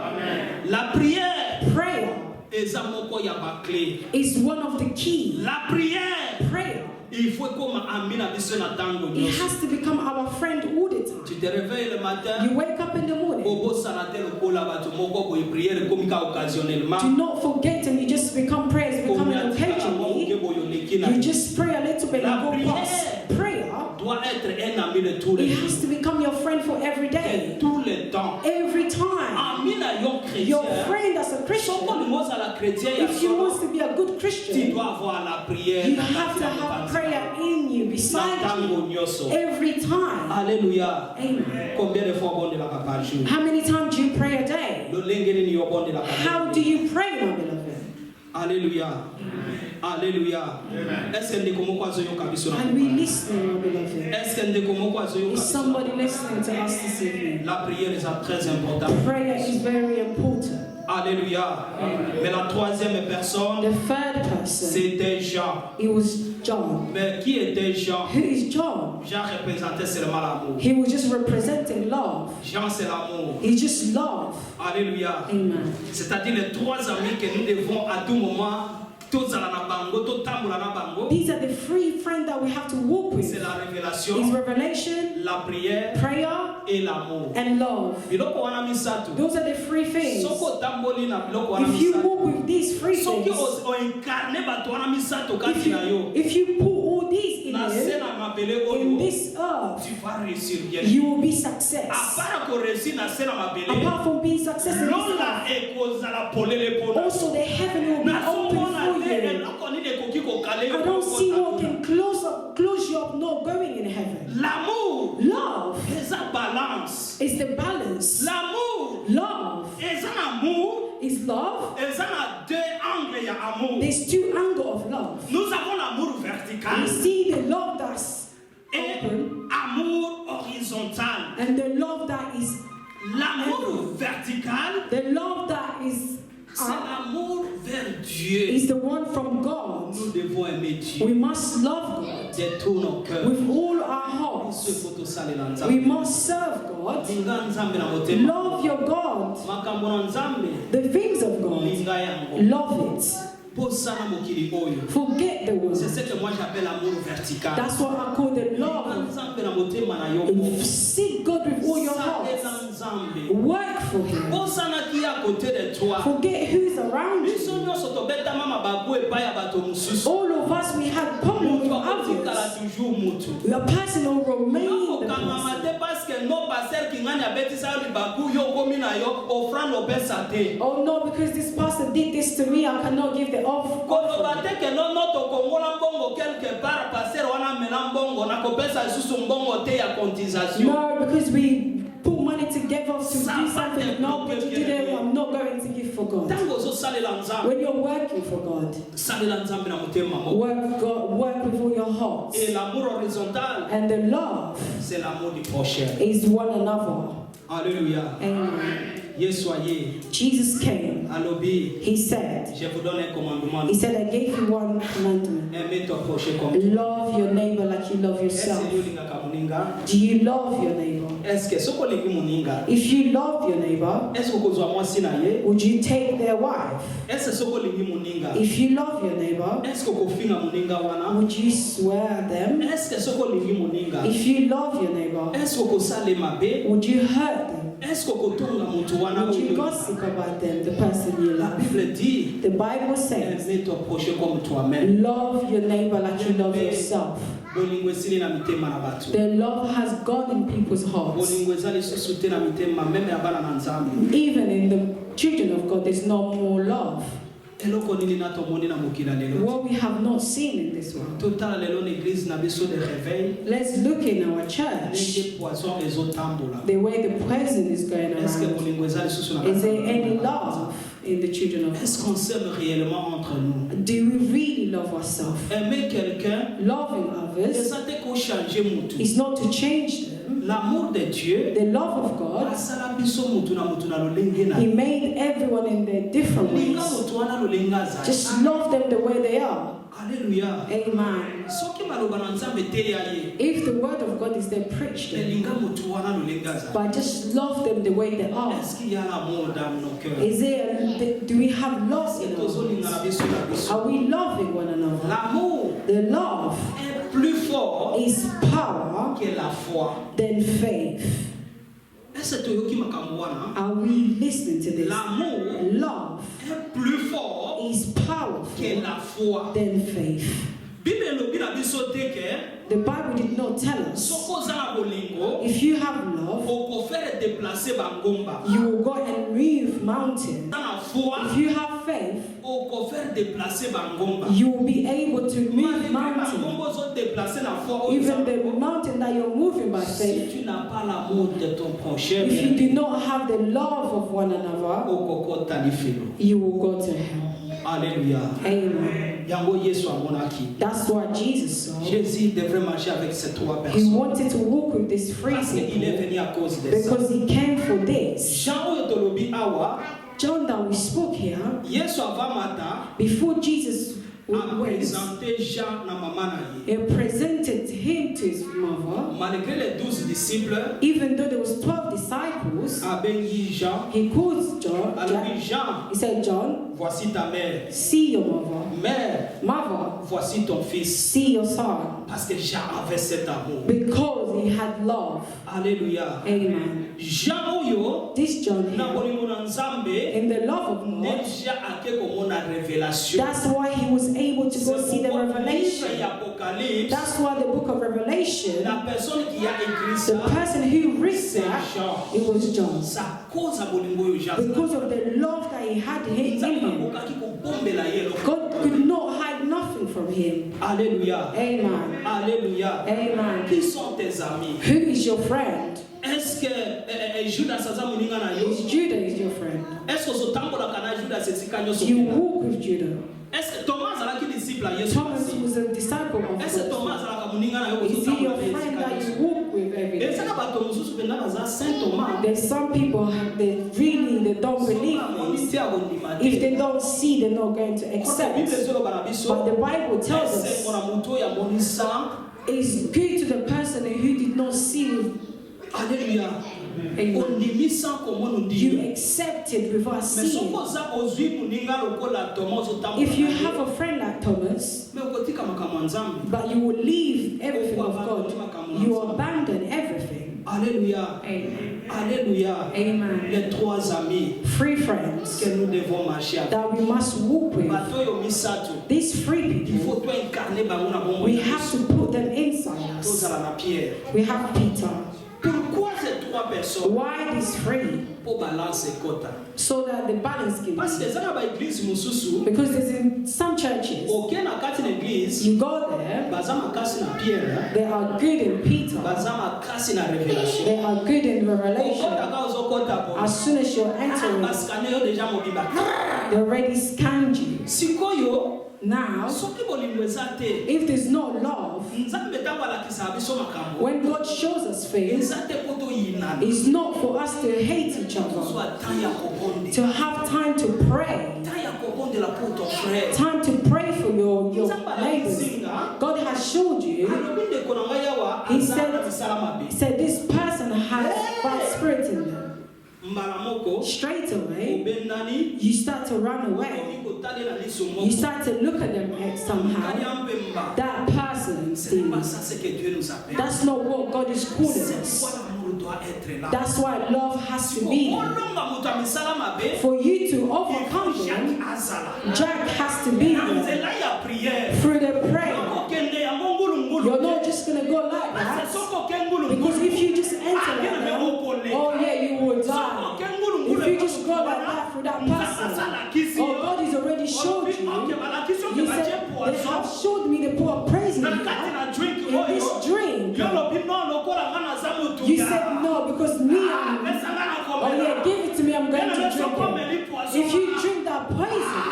Speaker 4: La prière
Speaker 5: Prayer
Speaker 4: eza moko ya ba clé.
Speaker 5: is one of the keys.
Speaker 4: La prière,
Speaker 5: Prayer,
Speaker 4: il faut comme amina biso na tango
Speaker 5: it
Speaker 4: nyonso.
Speaker 5: has to become our friend all the time.
Speaker 4: Tu te réveilles le matin,
Speaker 5: You wake up in the morning.
Speaker 4: bobo sanate lokola bato moko boye prière comme ka occasionnellement.
Speaker 5: Do not forget, and you just become prayers, becoming occasionally. You just pray a little bit and go past. Prayer,
Speaker 4: doit être un ami de tous les
Speaker 5: it
Speaker 4: jours.
Speaker 5: has to become your friend for every
Speaker 4: Et
Speaker 5: day,
Speaker 4: tout le temps.
Speaker 5: every time.
Speaker 4: Ami na yo
Speaker 5: Your
Speaker 4: chrétien.
Speaker 5: friend as a Christian,
Speaker 4: Soko limos à la chrétienne ya
Speaker 5: if you
Speaker 4: solo.
Speaker 5: want to be a good
Speaker 4: Tu
Speaker 5: Christian,
Speaker 4: dois avoir la prière.
Speaker 5: you
Speaker 4: na
Speaker 5: have to
Speaker 4: kati na
Speaker 5: have
Speaker 4: mapanzi.
Speaker 5: prayer in you,
Speaker 4: Na
Speaker 5: beside
Speaker 4: tango
Speaker 5: you,
Speaker 4: nyonso.
Speaker 5: every time.
Speaker 4: Alléluia.
Speaker 5: Amen.
Speaker 4: Combien de fois bondelaka par jour?
Speaker 5: How many times do you pray a day?
Speaker 4: Lolenge nini yo bondelaka par
Speaker 5: How
Speaker 4: jour?
Speaker 5: do you pray, my beloved?
Speaker 4: Alléluia. Alléluia. Est-ce que ndeko moko azoyoka biso na
Speaker 5: And we
Speaker 4: kopala?
Speaker 5: listen, my beloved.
Speaker 4: Est-ce que ndeko moko azoyoka
Speaker 5: Is
Speaker 4: biso?
Speaker 5: somebody listening to us this evening?
Speaker 4: La prière est très importante.
Speaker 5: Prayer is very important.
Speaker 4: Alléluia. Mais la troisième personne,
Speaker 5: The third person,
Speaker 4: c'était Jean.
Speaker 5: it was John.
Speaker 4: Mais qui était Jean?
Speaker 5: Who is John?
Speaker 4: Jean représentait seulement l'amour.
Speaker 5: He was just representing love.
Speaker 4: Jean, c'est l'amour.
Speaker 5: He just love.
Speaker 4: Alléluia.
Speaker 5: Amen.
Speaker 4: C'est-à-dire les trois amis que nous devons à tout moment
Speaker 5: These are the three friends that we have to walk with.
Speaker 4: C'est la révélation,
Speaker 5: Is revelation,
Speaker 4: la prière
Speaker 5: prayer,
Speaker 4: et l'amour.
Speaker 5: and love. Those are the three things. If you walk with these three things, if you put all these in you, in this earth, you will be success. Apart from being success in this earth, also the heaven will be open for you. I don't see what can close you up not going in heaven. Love is the balance. Love is love. There's two angles of love.
Speaker 4: Nous avons l'amour vertical.
Speaker 5: We see the love that's open,
Speaker 4: amour horizontal.
Speaker 5: and the love that is
Speaker 4: L'amour vertical,
Speaker 5: the love that is
Speaker 4: c'est l'amour vers Dieu.
Speaker 5: is the one from God.
Speaker 4: Nous devons aimer Dieu
Speaker 5: We must love God
Speaker 4: de tout nos cœurs.
Speaker 5: with all our hearts. We must serve God. Love your God. The things of God. Love it. Forget the world.
Speaker 4: C'est ce que moi j'appelle l'amour vertical.
Speaker 5: That's what I call the love. Seek God with all your heart. Work for Him. Forget who's around you. All of us, we have problems with others. Your person will remain the person. Oh no, because this pastor did this to me, I cannot give the offering. No, because we put money together to do something. No, but you did it, I'm not going to give for God. When you're working for God, work with all your heart. And the love is one another.
Speaker 4: Alléluia.
Speaker 5: Amen.
Speaker 4: Jesus
Speaker 5: came. He said,
Speaker 4: Je vous donne un commandement.
Speaker 5: He said, I gave you one commandment.
Speaker 4: Aimez ton prochain comme toi.
Speaker 5: Love your neighbor like you love yourself. Do you love your neighbor? If you love your neighbor, would you take their wife? If you love your neighbor, would you swear at them? If you love your neighbor, would you hurt them? Would you gossip about them, the person you love? The Bible says, love your neighbor like you love yourself. The love has gone in people's hearts. Even in the children of God, there's no more love. What we have not seen in this world. Let's look in our church. The way the poison is going around. Is there any love in the children of God? Do we really love ourselves? Loving others is not to change them.
Speaker 4: L'amour de Dieu,
Speaker 5: the love of God, He made everyone in their different ways. Just love them the way they are.
Speaker 4: Alléluia.
Speaker 5: Amen. If the word of God is there, preach them. But just love them the way they are. Is there? Do we have love in our hearts? Are we loving one another? The love is power than faith. Are we listening to this? Love is powerful than faith. The Bible did not tell us if you have love, you will go and move mountains. If you have faith, you will be able to move mountains. Even the mountain that you're moving by faith, if you do not have the love of one another, you will go to hell.
Speaker 4: Alléluia.
Speaker 5: Amen. That's what Jesus saw. He wanted to walk with this free people because he came for this. John that we spoke here, before Jesus went, he presented him to his mother. Even though there was 12 disciples, he called John. He said, John,
Speaker 4: voici ta mère.
Speaker 5: See your mother.
Speaker 4: Mère,
Speaker 5: mother,
Speaker 4: voici ton fils.
Speaker 5: See your son.
Speaker 4: Parce que Jean avait cet amour.
Speaker 5: Because he had love.
Speaker 4: Alléluia.
Speaker 5: Amen.
Speaker 4: Jean oyo,
Speaker 5: this John
Speaker 4: in
Speaker 5: the love of God, that's why he was able to go see the revelation. That's why the book of Revelation, the person who reads that, it was John. Because of the love that he had in him, God could not hide nothing from him.
Speaker 4: Alléluia.
Speaker 5: Amen.
Speaker 4: Alléluia.
Speaker 5: Amen.
Speaker 4: Qui sont tes amis?
Speaker 5: Who is your friend?
Speaker 4: Est-ce que Judas
Speaker 5: is Judah is your friend?
Speaker 4: Est-ce que Judas
Speaker 5: you walk with Judah?
Speaker 4: Est-ce que Thomas
Speaker 5: was a disciple of
Speaker 4: Est-ce que Thomas
Speaker 5: is he your friend that you walk with every day? There's some people they don't believe this. If they don't see, they're not going to accept. But the Bible tells us it's good to the person who did not see.
Speaker 4: Alléluia.
Speaker 5: You accept it without seeing. If you have a friend like Thomas, but you will leave everything of God, you abandon everything.
Speaker 4: Alléluia.
Speaker 5: Amen.
Speaker 4: Alléluia.
Speaker 5: Amen.
Speaker 4: Les trois amis
Speaker 5: three friends
Speaker 4: que nous devons marcher avec.
Speaker 5: That we must walk with. These three people, we have to put them inside us. We have Peter.
Speaker 4: Pourquoi ces trois personnes?
Speaker 5: Why these three?
Speaker 4: Pour balancer quota.
Speaker 5: So that the balance can be.
Speaker 4: Parce que ça va église mususu.
Speaker 5: Because there's in some churches.
Speaker 4: Aucun na kati l'église.
Speaker 5: You go there.
Speaker 4: Bazama kasi na Pierre.
Speaker 5: They are good in Peter.
Speaker 4: Bazama kasi na Revelation.
Speaker 5: They are good in Revelation. As soon as you're entering, they already scanned you.
Speaker 4: Sikoyo.
Speaker 5: Now, if there's no love, when God shows us things, it's not for us to hate each other, to have time to pray, time to pray for your neighbors. God has showed you. He said this person has bad spirit in them. Straight away, you start to run away. You start to look at them somehow. That person, that's not what God is calling us. That's why love has to be there. For you to overcome them, Jack has to be there. Through the prayer. You're not just going to go like that. Because if you just enter like that, oh yeah, you will die. If you just go like that through that person, oh, God has already showed you. He said, they have showed me the poor praising in this drink. You said no, because me, oh yeah, give it to me, I'm going to drink it. If you drink that poison,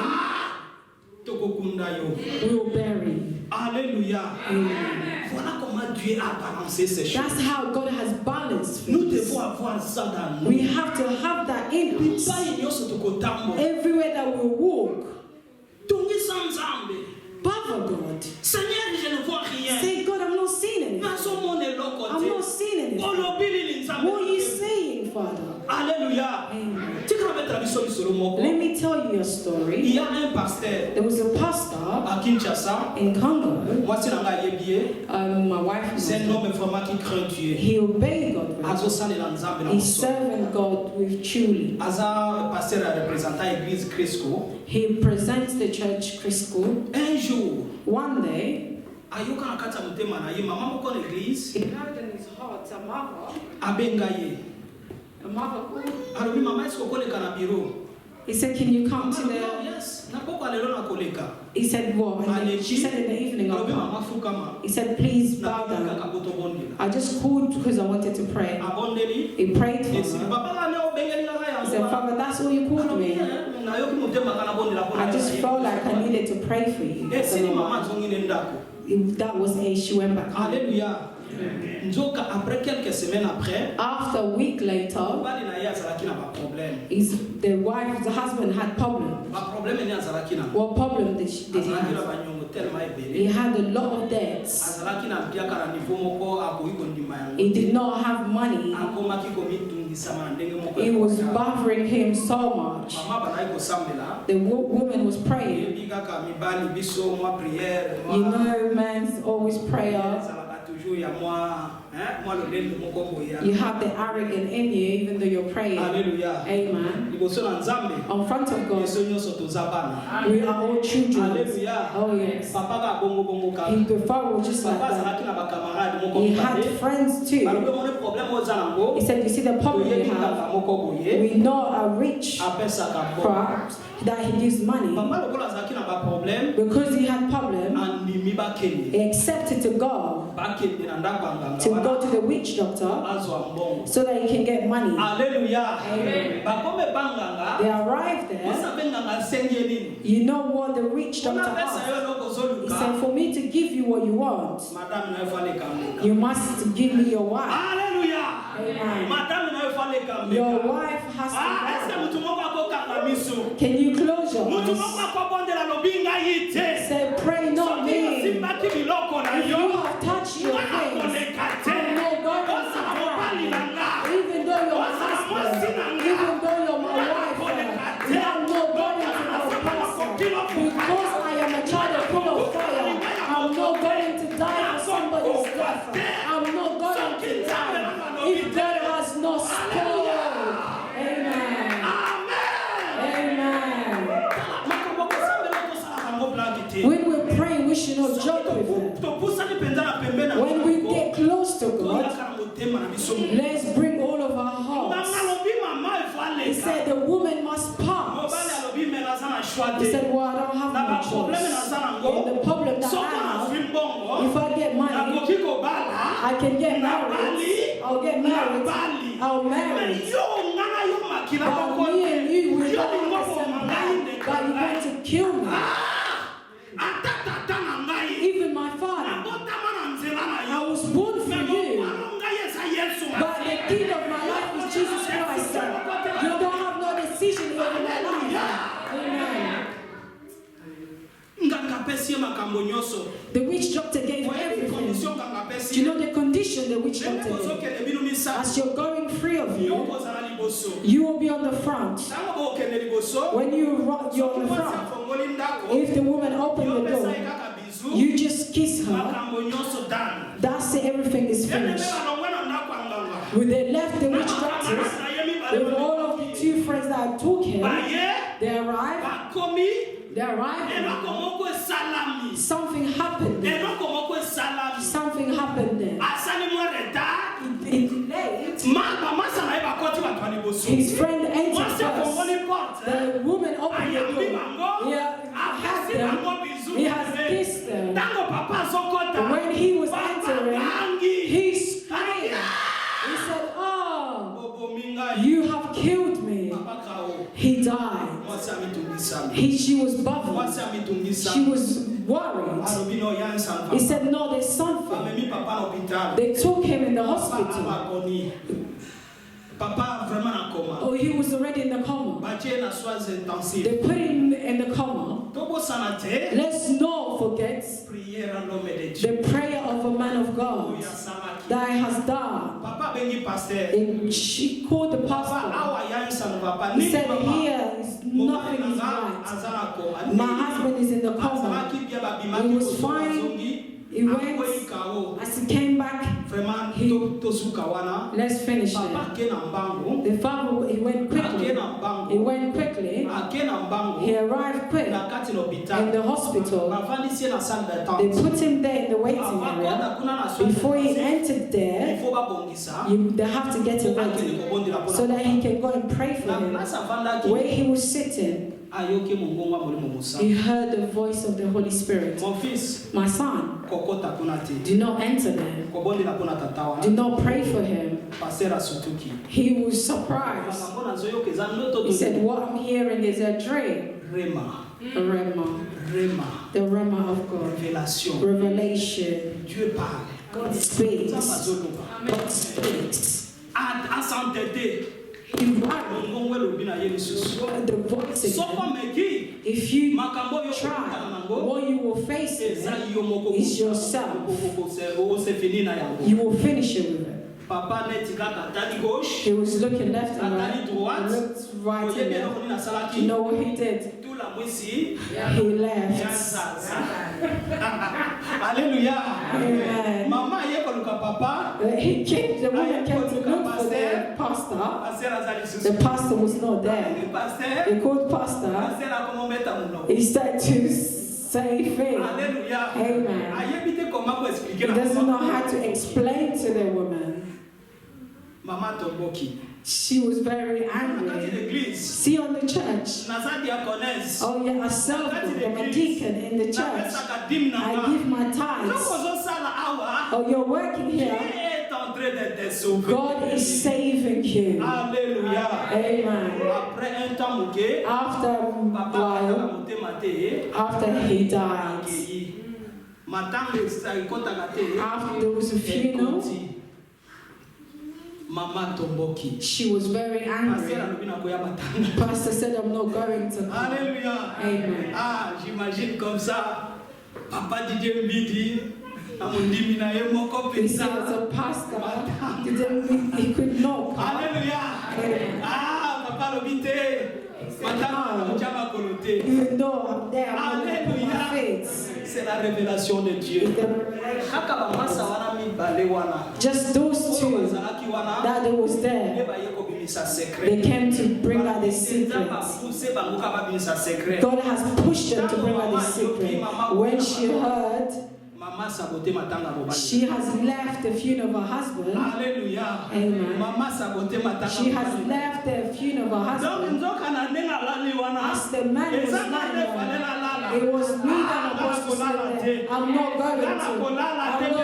Speaker 5: we will bury you.
Speaker 4: Alléluia. Voilà comment Dieu a balancé ces choses.
Speaker 5: That's how God has balanced things.
Speaker 4: Nous devons avoir ça dans nous.
Speaker 5: We have to have that in us. Everywhere that we walk. Bother God.
Speaker 4: Seigneur, je ne vois rien.
Speaker 5: Say, God, I'm not seeing anything. I'm not seeing anything. What are you saying, Father?
Speaker 4: Alléluia.
Speaker 5: Amen. Let me tell you a story.
Speaker 4: Il y a un pasteur.
Speaker 5: There was a pastor
Speaker 4: à Kinshasa.
Speaker 5: In Congo.
Speaker 4: Moi, c'est la
Speaker 5: my wife.
Speaker 4: C'est un homme vraiment qui craint Dieu.
Speaker 5: He obeyed God. He's serving God with truly.
Speaker 4: Asa pasteur a représenté l'église Crisco.
Speaker 5: He presents the church Crisco.
Speaker 4: Un jour.
Speaker 5: One day.
Speaker 4: Ayoka nakata mutema na ye mama moko na église.
Speaker 5: He heard in his heart a mother.
Speaker 4: Abengaye.
Speaker 5: A mother called.
Speaker 4: Alobi mama est-ce qu'on koleka na bureau?
Speaker 5: He said, can you come to the...
Speaker 4: Yes.
Speaker 5: He said, what? And she said in the evening, I'll come. He said, please bow down. I just called because I wanted to pray. He prayed for her. He said, Father, that's all you called me. I just felt like I needed to pray for you. That was it. She went back home.
Speaker 4: Hallelujah. Après quelques semaines après,
Speaker 5: after a week later, the husband had problem. What problem did he have? He had a lot of debts. He did not have money. It was bothering him so much. The woman was praying. You know, man's always prayer. You have the arrogant in you, even though you're praying.
Speaker 2: Hallelujah.
Speaker 5: Amen.
Speaker 2: In
Speaker 5: front of God, we are all children.
Speaker 2: Hallelujah.
Speaker 5: Oh yes. His father was just like that. He had friends too. He said, you see the problem we have? We know a rich crowd that he gives money because he had problem. He accepted to go to the witch doctor so that he can get money.
Speaker 2: Hallelujah.
Speaker 5: Amen. They arrived there. You know what the witch doctor asked? He said, for me to give you what you want, you must give me your wife.
Speaker 2: Hallelujah.
Speaker 5: Amen. Your wife has to go. Can you close your eyes? Say, pray not me. If you have touched your things, I'm not going to survive. Even though you're my husband, even though you're my wife, I'm not going to pass. Because I am a child of full of fire, I'm not going to die for somebody's death. I'm not going to die if God has not spoiled. Amen. Amen. When we're praying, we should not joke with it. When we get close to God, let's bring all of our hearts. He said the woman must pass. He said, well, I don't have no choice. And the problem that I have, if I get money, I can get married. I'll get married. I'll marry. But me and you, we don't have the same plan. But you want to kill me. Even my father, I was born for you. But the king of my life is Jesus Christ. You don't have no decision over my life. Amen. The witch doctor gave everything. Do you know the condition the witch doctor gave? As you're going free of you, you will be on the front. When you're on the front, if the woman opened the door, you just kiss her. That's it, everything is finished. When they left the witch doctors, with all of the two friends that took him, they arrived. Something happened there. Something happened there. It delayed. His friend entered first. The woman opened the door. He has them. He has kissed them. When he was entering, he screamed. He said, oh, you have killed me. He died. She was bothered. She was worried. He said, no, there's something. They took him in the hospital. Oh, he was already in the coma. They put him in the coma. Let's not forget the prayer of a man of God that has done. And she called the pastor. He said, here is nothing is right. My husband is in the coma. He was fine. He went, as he came back, let's finish it. The father, he went quickly. He arrived quick in the hospital. They put him there in the waiting area. Before he entered there, they have to get him ready so that he can go and pray for him. Where he was sitting, he heard the voice of the Holy Spirit. My son, do not enter there. Do not pray for him. He was surprised. He said, what I'm hearing is a dream. Rema. The Rema of God. Revelation. God speaks. God speaks. The voice again. If you try, what you will face is yourself. You will finish it with it. He was looking left and right. He looked right and left. You know what he did? He left.
Speaker 2: Hallelujah.
Speaker 5: Amen. He came, the woman came to look for the pastor. The pastor was not there. He called pastor. He started to say things. Amen. He doesn't know how to explain to the woman. She was very angry. See on the church. Oh yeah, I serve them. I'm a deacon in the church. I give my tithes. Oh, you're working here. God is saving you.
Speaker 2: Hallelujah.
Speaker 5: Amen. After a while, after he died, after there was a funeral, she was very angry. Pastor said, I'm not going to come.
Speaker 2: Hallelujah.
Speaker 5: Amen.
Speaker 2: J'imagine comme ça. Papa Didier Mbidi.
Speaker 5: He said, as a pastor, he could not come.
Speaker 2: Hallelujah.
Speaker 5: Amen.
Speaker 2: Papa Lobite.
Speaker 5: Even though I'm there, I'm not going to put my feet.
Speaker 2: C'est la révélation de Dieu.
Speaker 5: Just those two that it was there, they came to bring out the secret. God has pushed them to bring out the secret. When she heard, she has left the funeral of her husband.
Speaker 2: Hallelujah.
Speaker 5: Amen. She has left the funeral of her husband. As the man was lying there, it was me that was supposed to say that I'm not going to lie down.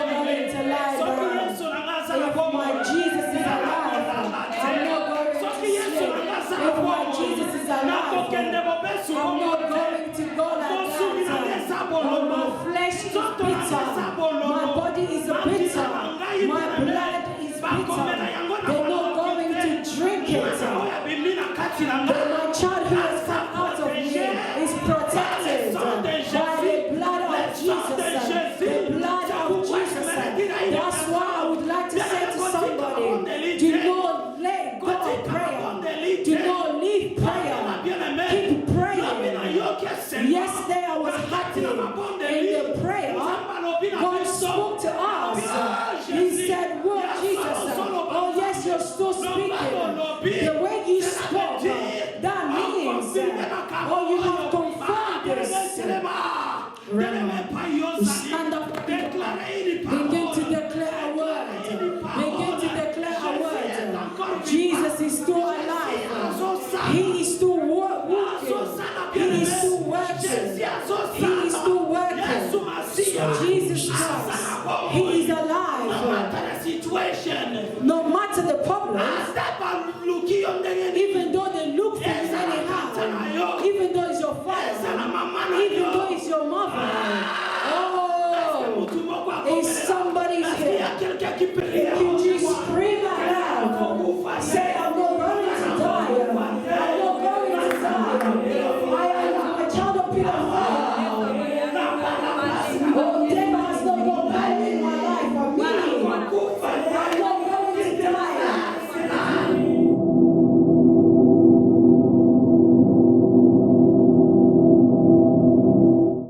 Speaker 5: If my Jesus is alive, I'm not going to sleep. If my Jesus is alive, I'm not going to go like that. My flesh is bitter. My body is bitter. My blood is bitter. They're not going to drink it. But my child who has come out of me is protected by the blood of Jesus. The blood of Jesus. That's why I would like to say to somebody, do not let go of prayer. Do not leave prayer. Keep praying. Yesterday I was happy in the prayer. God spoke to us. He said, what, Jesus? Oh yes, you're still speaking. The way you spoke, that means, oh, you have confirmed this. Stand up. Begin to declare a word. Begin to declare a word. Jesus is still alive. He is still walking. He is still working. He is still working. Jesus Christ. He is alive. No matter the problem,